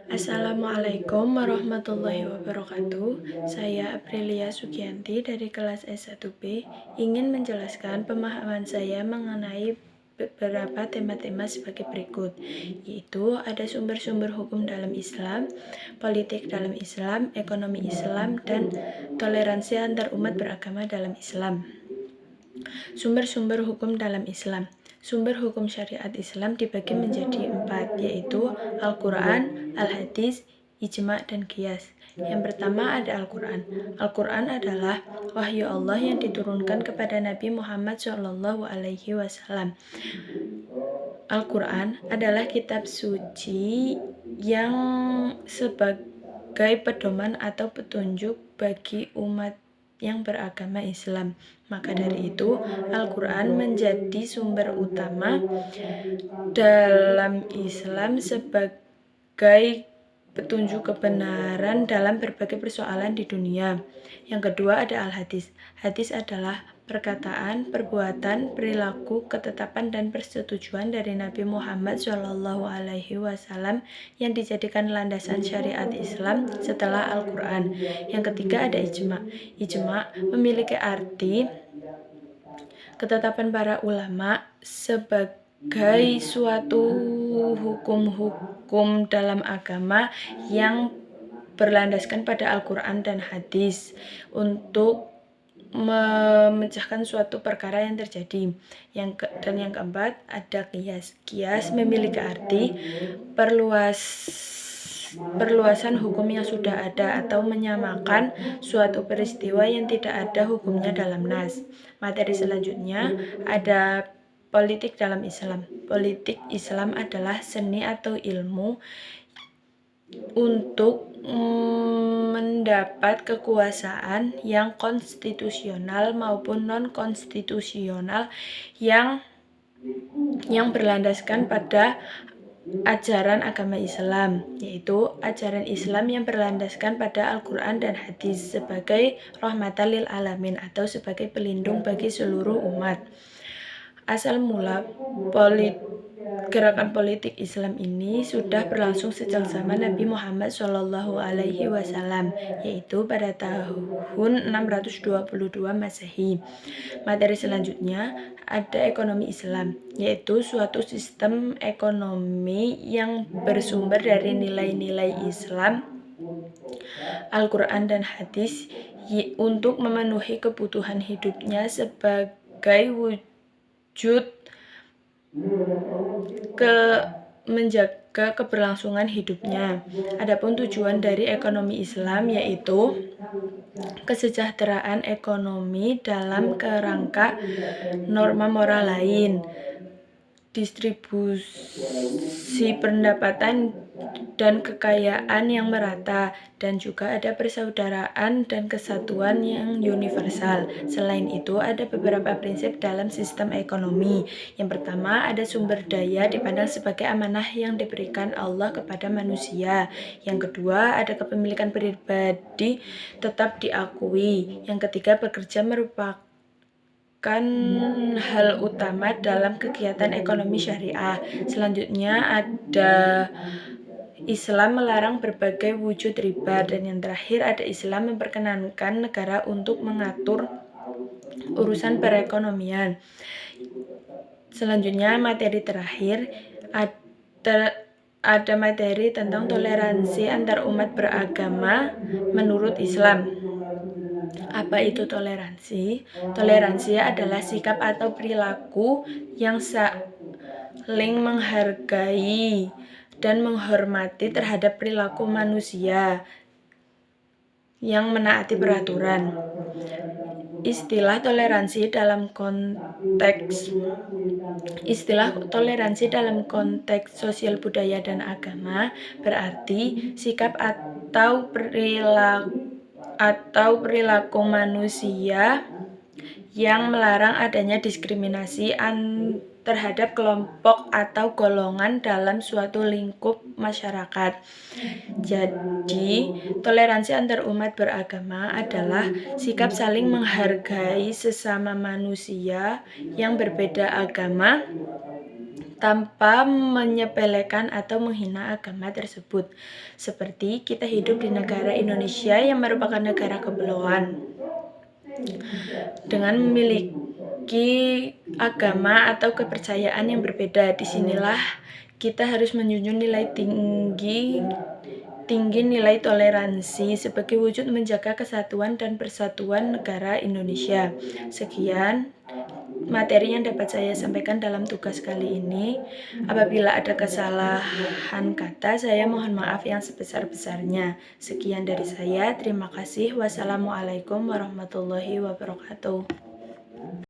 Assalamualaikum warahmatullahi wabarakatuh. Saya Aprilia Sugianti dari kelas S1B ingin menjelaskan pemahaman saya mengenai beberapa tema-tema sebagai berikut, yaitu ada sumber-sumber hukum dalam Islam, politik dalam Islam, ekonomi Islam, dan toleransi antar umat beragama dalam Islam. Sumber-sumber hukum dalam Islam. Sumber hukum syariat Islam dibagi menjadi 4, yaitu Al-Quran, Al-Hadis, Ijma, dan Qiyas. Yang pertama ada Al-Quran. Al-Quran adalah wahyu Allah yang diturunkan kepada Nabi Muhammad SAW. Al-Quran adalah kitab suci yang sebagai pedoman atau petunjuk bagi umat yang beragama Islam. Maka dari itu, Al-Quran menjadi sumber utama dalam Islam sebagai petunjuk kebenaran dalam berbagai persoalan di dunia. Yang kedua ada Al-Hadis. Hadis adalah perkataan, perbuatan, perilaku, ketetapan, dan persetujuan dari Nabi Muhammad SAW yang dijadikan landasan syariat Islam setelah Al-Quran. Yang ketiga ada Ijma. Ijma memiliki arti ketetapan para ulama sebagai suatu hukum-hukum dalam agama yang berlandaskan pada Al-Quran dan hadis untuk memecahkan suatu perkara yang terjadi. Dan yang keempat ada Qiyas. Qiyas memiliki arti perluasan hukum yang sudah ada atau menyamakan suatu peristiwa yang tidak ada hukumnya dalam nas. Materi selanjutnya ada politik dalam Islam. Politik Islam adalah seni atau ilmu untuk mendapat kekuasaan yang konstitusional maupun non-konstitusional yang berlandaskan pada ajaran agama Islam, yaitu ajaran Islam yang berlandaskan pada Al-Quran dan hadis sebagai rahmatan lil alamin atau sebagai pelindung bagi seluruh umat. Asal mula gerakan politik Islam ini sudah berlangsung sejak zaman Nabi Muhammad SAW, yaitu pada tahun 622 Masehi. Materi selanjutnya ada ekonomi Islam, yaitu suatu sistem ekonomi yang bersumber dari nilai-nilai Islam, Al-Quran dan hadis untuk memenuhi kebutuhan hidupnya sebagai wujud menjaga keberlangsungan hidupnya. Adapun tujuan dari ekonomi Islam yaitu kesejahteraan ekonomi dalam kerangka norma moral lain, distribusi pendapatan dan kekayaan yang merata, dan juga ada persaudaraan dan kesatuan yang universal. Selain itu, ada beberapa prinsip dalam sistem ekonomi. Yang pertama, ada sumber daya dipandang sebagai amanah yang diberikan Allah kepada manusia. Yang kedua, ada kepemilikan pribadi tetap diakui. Yang ketiga, bekerja merupakan hal utama dalam kegiatan ekonomi syariah. Selanjutnya ada Islam melarang berbagai wujud riba, dan yang terakhir ada Islam memperkenankan negara untuk mengatur urusan perekonomian. Selanjutnya materi terakhir ada materi tentang toleransi antar umat beragama menurut Islam. Apa itu toleransi? Toleransi adalah sikap atau perilaku yang saling menghargai dan menghormati terhadap perilaku manusia yang menaati peraturan. Istilah toleransi dalam konteks sosial budaya dan agama berarti sikap atau perilaku manusia yang melarang adanya diskriminasi terhadap kelompok atau golongan dalam suatu lingkup masyarakat. Jadi, toleransi antar umat beragama adalah sikap saling menghargai sesama manusia yang berbeda agama tanpa menyepelekan atau menghina agama tersebut. Seperti kita hidup di negara Indonesia yang merupakan negara kepulauan dengan memiliki agama atau kepercayaan yang berbeda. Disinilah kita harus menjunjung tinggi nilai toleransi sebagai wujud menjaga kesatuan dan persatuan negara Indonesia. Sekian materi yang dapat saya sampaikan dalam tugas kali ini. Apabila ada kesalahan kata, saya mohon maaf yang sebesar-besarnya. Sekian dari saya. Terima kasih. Wassalamualaikum warahmatullahi wabarakatuh.